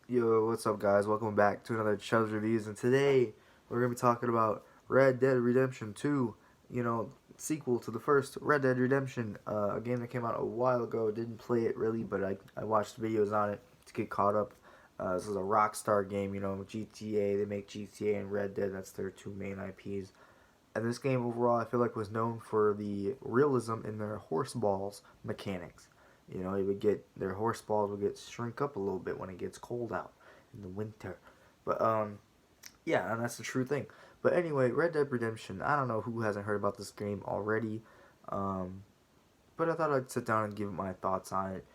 Yo, what's up, guys? Welcome back to another Chubbs Reviews, and today we're gonna be talking about Red Dead Redemption 2. Sequel to the first Red Dead Redemption, a game that came out a while ago. Didn't play it really, but I watched videos on it to get caught up. This is a Rockstar game, GTA. They make GTA and Red Dead. That's their two main IPs. And this game overall, I feel like was known for the realism in their horse balls mechanics. You would get their horse balls would get shrink up a little bit when it gets cold out in the winter. But yeah, and that's the true thing. But anyway, Red Dead Redemption. I don't know who hasn't heard about this game already, um, but I thought I'd sit down and give my thoughts on it.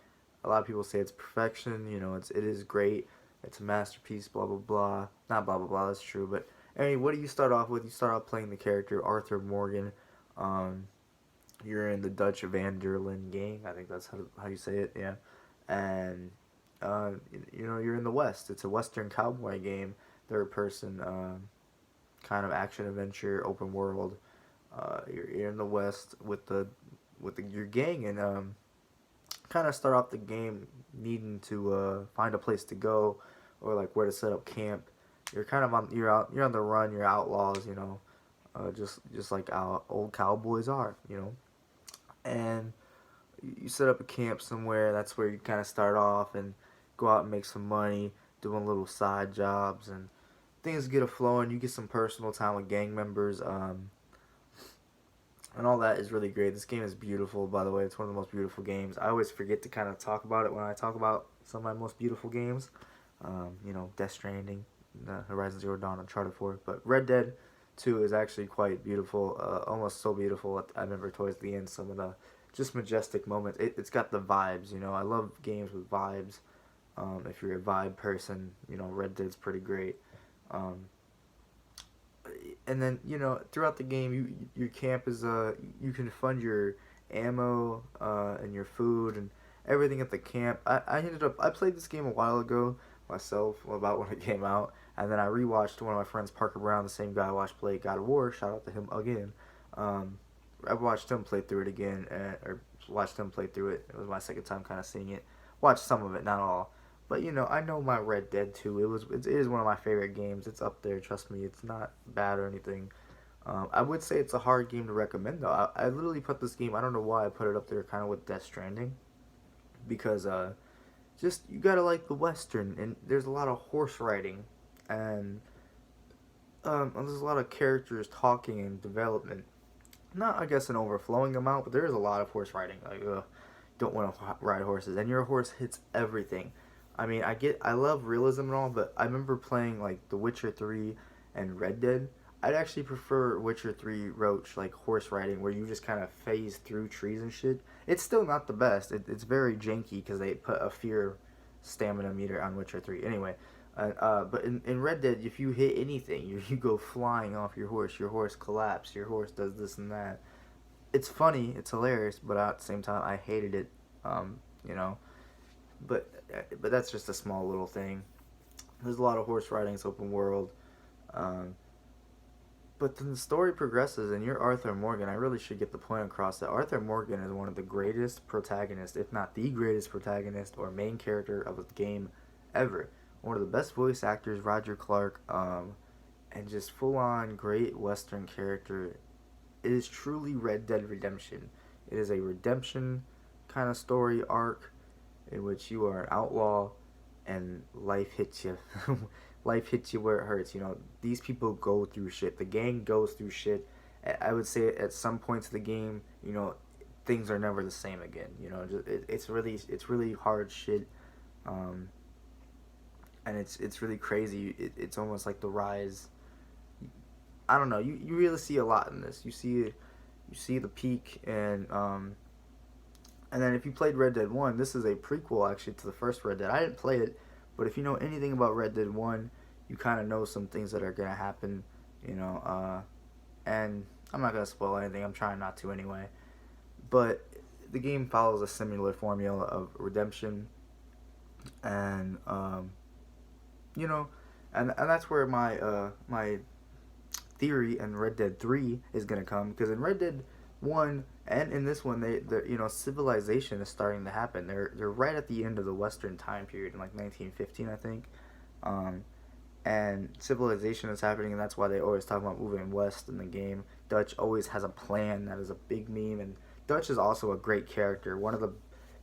A lot of people say it's perfection. It is great. It's a masterpiece. Blah blah blah. Not blah blah blah. That's true. But anyway, what do you start off with? You start off playing the character Arthur Morgan. Um, you're in the Dutch Van der Linde gang. I think that's how you say it. Yeah, and you're in the West. It's a Western cowboy game, third person, kind of action adventure, open world. You're in the West with your gang, and kind of start off the game needing to find a place to go, or like where to set up camp. You're on the run. You're outlaws. Just like old cowboys are. And you set up a camp somewhere. That's where you kind of start off and go out and make some money, doing little side jobs, and things get a flowing. You get some personal time with gang members, and all that is really great. This game is beautiful, by the way. It's one of the most beautiful games. I always forget to kind of talk about it when I talk about some of my most beautiful games. Death Stranding, Horizon Zero Dawn, Uncharted 4, but Red Dead 2 is actually quite beautiful, almost so beautiful. I remember towards the end some of the just majestic moments. It's got the vibes. I love games with vibes. If you're a vibe person, Red Dead's pretty great. Um, and then throughout the game, your camp is you can fund your ammo and your food and everything at the camp. I played this game a while ago myself, about when it came out, and then I rewatched one of my friends, Parker Brown, the same guy I watched play God of War. Shout out to him again. Um, I watched him play through it again, or watched him play through it. It was my second time kind of seeing it. Watched some of it, not all. But I know my Red Dead 2. It is one of my favorite games. It's up there. Trust me, it's not bad or anything. I would say it's a hard game to recommend though. I literally put this game. I don't know why I put it up there, kind of with Death Stranding, because just you gotta like the Western, and there's a lot of horse riding, and there's a lot of characters talking and development. Not, I guess, an overflowing amount, but there is a lot of horse riding. Like, don't want to ride horses, and your horse hits everything. I mean, I love realism and all, but I remember playing like The Witcher 3 and Red Dead. I'd actually prefer Witcher 3 Roach, like horse riding, where you just kind of phase through trees and shit. It's still not the best. It's very janky because they put a fear stamina meter on Witcher 3. Anyway, but in Red Dead, if you hit anything, you go flying off your horse collapses, your horse does this and that. It's funny, it's hilarious, but at the same time, I hated it. Um, you know, but that's just a small little thing. There's a lot of horse riding. It's open world. Um, but then the story progresses, and you're Arthur Morgan. I really should get the point across that Arthur Morgan is one of the greatest protagonists, if not the greatest protagonist or main character of a game ever. One of the best voice actors, Roger Clark, and just full on great Western character. It is truly Red Dead Redemption. It is a redemption kind of story arc in which you are an outlaw and life hits you. Life hits you where it hurts. These people go through shit. The gang goes through shit. I would say at some points of the game, things are never the same again. It's really hard shit, um, and it's really crazy. It's almost like the rise. I don't know. You really see a lot in this. You see the peak, and then if you played Red Dead 1, this is a prequel actually to the first Red Dead. I didn't play it, but if you know anything about Red Dead 1, you kind of know some things that are going to happen, you know. And I'm not going to spoil anything. I'm trying not to anyway. But the game follows a similar formula of redemption, and, you know, and that's where my theory in Red Dead 3 is going to come, because in Red Dead one, and in this one, civilization is starting to happen. They're right at the end of the Western time period in like 1915, I think. Um, and civilization is happening, and that's why they always talk about moving west in the game. Dutch always has a plan that is a big meme, and Dutch is also a great character, one of the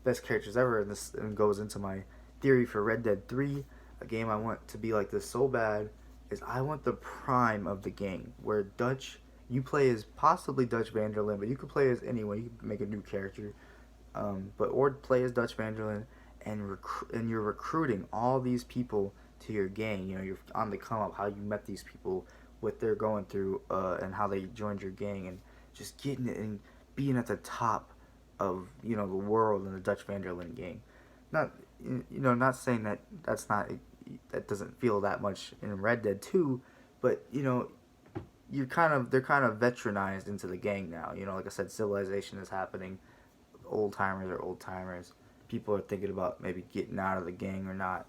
best characters ever. And this and goes into my theory for Red Dead 3, a game I want to be like this so bad. Is I want the prime of the game where Dutch, you play as possibly Dutch Vanderlyn, but you could play as anyone. You could make a new character, or play as Dutch Vanderlyn, and you're recruiting all these people to your gang. You know, you're on the come up, how you met these people, what they're going through, and how they joined your gang, and just getting it and being at the top of the world in the Dutch Vanderlyn gang. Not not saying that that doesn't feel that much in Red Dead 2, but they're kind of veteranized into the gang now. Like I said, civilization is happening. Old timers are old timers. People are thinking about maybe getting out of the gang or not.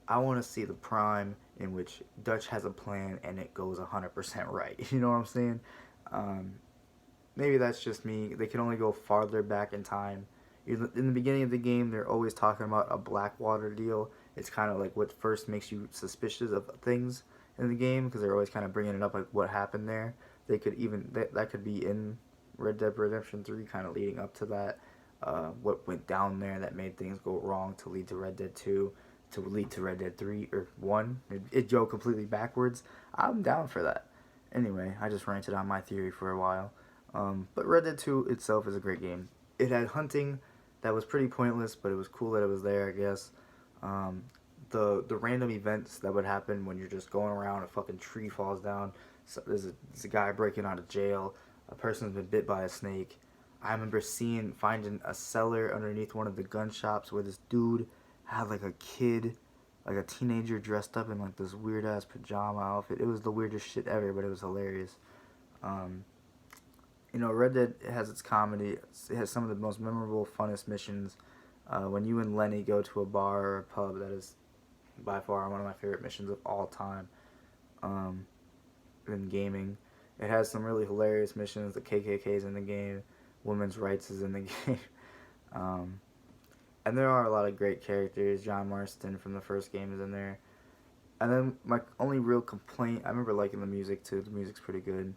I want to see the prime in which Dutch has a plan and it goes 100% right. You know what I'm saying? Um, Maybe that's just me. They can only go farther back in time. In the beginning of the game, they're always talking about a Blackwater deal. It's kind of like what first makes you suspicious of things in the game, because they're always kind of bringing it up, like what happened there. They could even that could be in Red Dead Redemption 3, kind of leading up to that. What went down there that made things go wrong to lead to Red Dead 2, to lead to Red Dead 3 or 1. It go completely backwards. I'm down for that. Anyway, I just ranted on my theory for a while. But Red Dead 2 itself is a great game. It had hunting that was pretty pointless, but it was cool that it was there, I guess. Um, the random events that would happen when you're just going around, a fucking tree falls down, so there's a guy breaking out of jail, a person's been bit by a snake. I remember finding a cellar underneath one of the gun shops where this dude had like a kid, like a teenager dressed up in like this weird ass pajama outfit. It was the weirdest shit ever, but it was hilarious. Um, Red Dead has its comedy. It has some of the most memorable, funnest missions. When you and Lenny go to a bar or a pub, that is by far one of my favorite missions of all time. Um, in gaming, it has some really hilarious missions. The KKK is in the game. Women's rights is in the game. Um, and there are a lot of great characters. John Marston from the first game is in there. And then my only real complaint, I remember liking the music too. The music's pretty good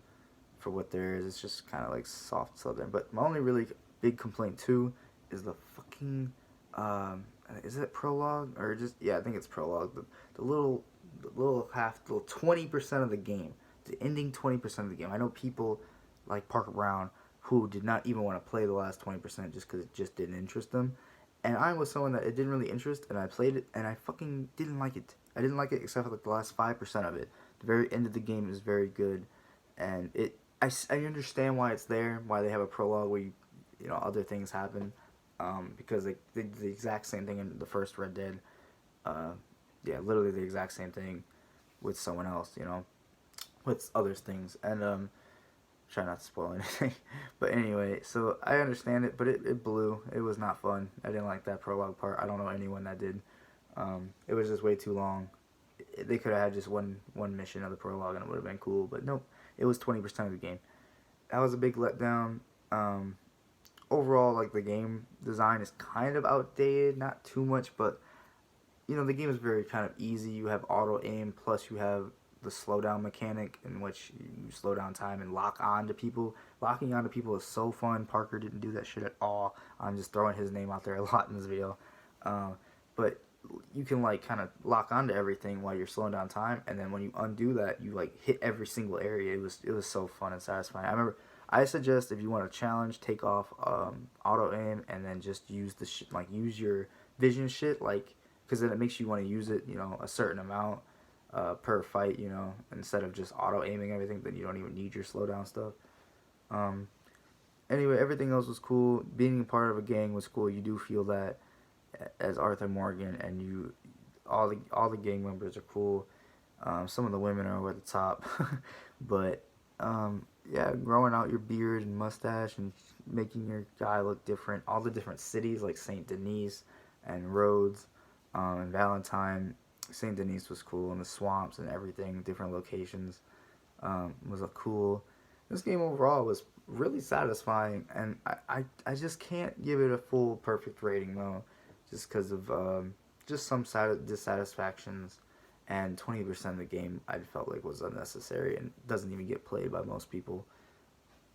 for what there is. It's just kind of like soft southern. But my only really big complaint too is the fucking is it prologue or just I think it's prologue. The little 20% of the game, the ending 20% of the game. I know people like Parker Brown who did not even want to play the last 20% just because it just didn't interest them. And I was someone that it didn't really interest, and I played it, and I fucking didn't like it. I didn't like it except for like the last 5% of it. The very end of the game is very good, and I understand why it's there, why they have a prologue where other things happen, because they did the exact same thing in the first Red Dead. Literally the exact same thing with someone else, with other things, and try not to spoil anything. But anyway, so I understand it, but it blew. It was not fun. I didn't like that prologue part. I don't know anyone that did. It was just way too long. They could have had just one mission of the prologue and it would have been cool, but nope. It was 20% of the game. That was a big letdown. Overall, like, the game design is kind of outdated, not too much, but the game is very kind of easy. You have auto aim, plus you have the slowdown mechanic in which you slow down time and lock on to people. Locking on to people is so fun. Parker didn't do that shit at all. I'm just throwing his name out there a lot in this video. But you can like kind of lock onto everything while you're slowing down time, and then when you undo that, you like hit every single area. It was so fun and satisfying. I suggest if you want a challenge, take off auto aim and then just use use your vision shit, because then it makes you want to use it a certain amount per fight, instead of just auto aiming everything. Then you don't even need your slowdown stuff. Anyway, everything else was cool. Being a part of a gang was cool. You do feel that as Arthur Morgan, and all the gang members are cool. Some of the women are over the top, but growing out your beard and mustache and making your guy look different. All the different cities like Saint Denis and Rhodes, and Valentine. Saint Denis was cool, and the swamps and everything, different locations, was cool. This game overall was really satisfying, and I just can't give it a full perfect rating though, just because of just some dissatisfactions, and 20% of the game I felt like was unnecessary and doesn't even get played by most people.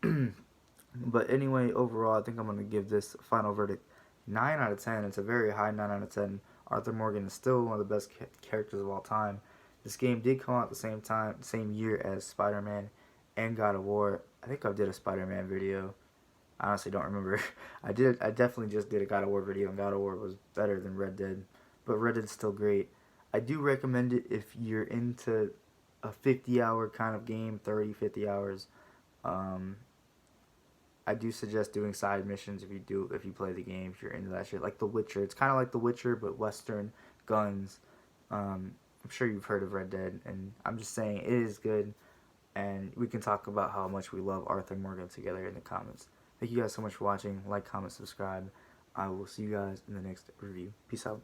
But anyway, overall, I think I'm gonna give this final verdict 9 out of 10. It's a very high 9 out of 10. Arthur Morgan is still one of the best characters of all time. This game did come out at the same year as Spider-Man and God of War. I think I did a Spider-Man video. I honestly don't remember. I definitely just did a God of War video, and God of War was better than Red Dead, but Red Dead's still great. I do recommend it if you're into a 50-hour kind of game, 30, 50 hours. Um, I do suggest doing side missions if you play the game, if you're into that shit. Like The Witcher. It's kind of like The Witcher, but Western guns. I'm sure you've heard of Red Dead, and I'm just saying it is good, and we can talk about how much we love Arthur Morgan together in the comments. Thank you guys so much for watching. Like, comment, subscribe. I will see you guys in the next review. Peace out.